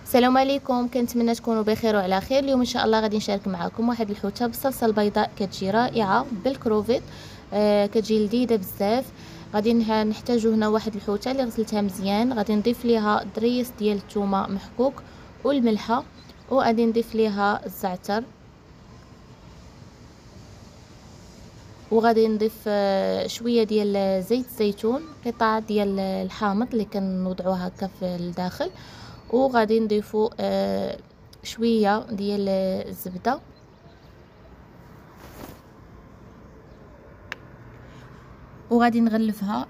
السلام عليكم، كنتمنى تكونوا بخير وعلى خير. اليوم ان شاء الله غادي نشارك معكم واحد الحوته بالصلصه البيضاء كتجي رائعه بالكروفيت. كتجي لذيذه بزاف. غادي نحتاجو هنا واحد الحوته اللي غسلتها مزيان، غادي نضيف ليها ضريس ديال الثومه محكوك والملحه، وغادي نضيف ليها الزعتر، وغادي نضيف شويه ديال زيت الزيتون، قطع ديال الحامض اللي كنوضعوها هكا في الداخل، وغادي نضيفو شويه ديال الزبده، وغادي نغلفها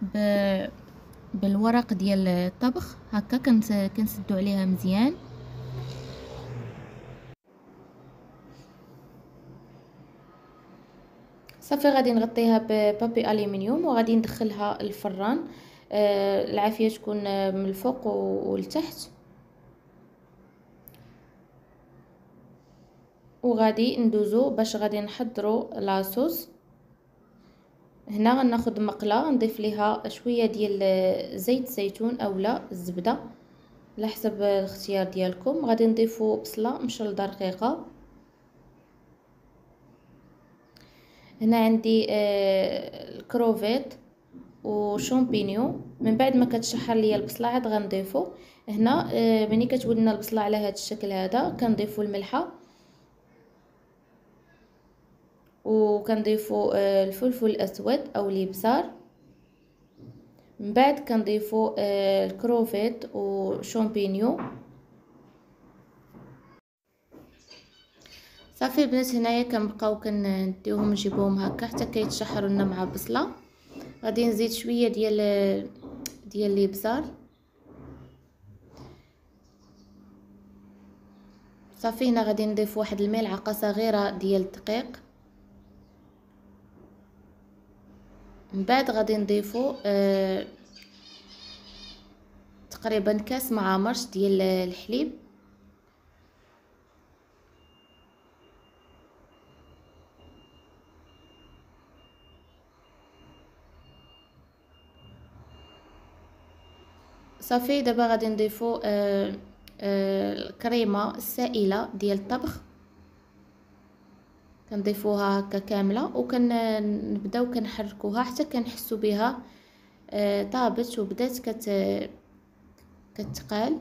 بالورق ديال الطبخ هكا، كنسدو عليها مزيان. صافي غادي نغطيها ببابي الومنيوم وغادي ندخلها الفران. العافيه تكون من الفوق والتحت، وغادي ندوزو باش غادي نحضروا لاصوص. هنا غناخذ مقله نضيف ليها شويه ديال زيت الزيتون اولا الزبده على حسب الاختيار ديالكم. غادي نضيفوا بصله مشلضه رقيقه. هنا عندي الكروفيت وشامبينيون. من بعد ما كتشحر ليا البصله عاد غنضيفو هنا. ملي كتولي لنا البصله على هذا الشكل هذا كنضيفوا الملحه، وكنضيفوا الفلفل الاسود او الابزار. من بعد كنضيفوا الكروفيت وشامبينيون. صافي البنات، هنايا كنبقاو كنديوهم نجيبوهم هكا حتى كيتشحروا لنا مع البصله. غادي نزيد شويه ديال الابزار. صافي هنا غادي نضيف واحد الملعقه صغيره ديال الدقيق. من بعد غادي نضيفو تقريبا كاس معامرش ديال الحليب. صافي دابا غادي نضيفو الكريمه السائله ديال الطبخ، كنضيفوها هكا كامله وكنبداو كنحركوها حتى كنحسو بها طابت وبدات كتقال.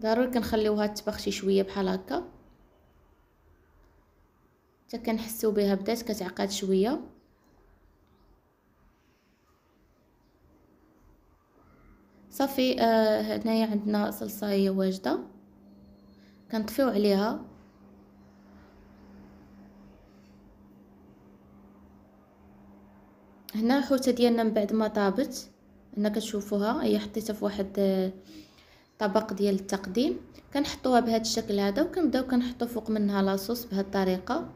ضروري كنخليوها تطبخ شي شويه بحال هكا حتى كنحسو بها بدات كتعقد شويه. صافي هنايا عندنا صلصه هي واجده، كنطفيو عليها. هنا الحوته ديالنا من بعد ما طابت، هنا كتشوفوها هي حطيتها في واحد طبق ديال التقديم. كنحطوها بهذا الشكل هذا وكنبداو كنحطو فوق منها لاصوص بهذه الطريقه.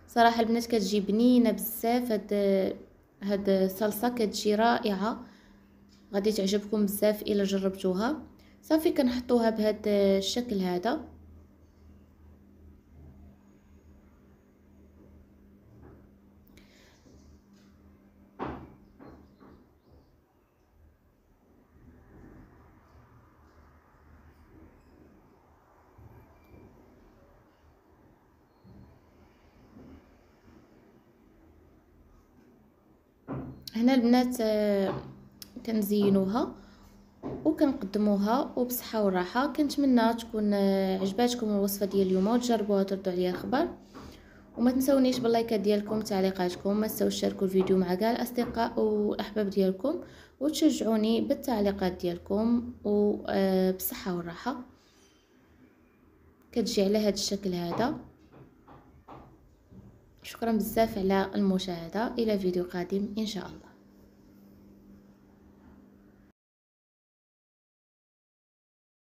صراحه البنات كتجي بنينه بزاف. هاد الصلصه كتجي رائعه، غادي تعجبكم بزاف الا جربتوها. صافي كنحطوها بهذا الشكل هذا. هنا البنات كنزينوها وكنقدموها وبصحه وراحه. كنتمنى تكون عجباتكم الوصفه ديال اليوم وتجربوها وتردوا عليا الخبر. وما تنسونيش باللايكات ديالكم وتعليقاتكم. ما تنساوش تشاركوا الفيديو مع كاع الاصدقاء والاحباب ديالكم وتشجعوني بالتعليقات ديالكم. وبصحه والراحه كتجي على هذا الشكل هذا. شكرا بزاف على المشاهده، الى فيديو قادم ان شاء الله.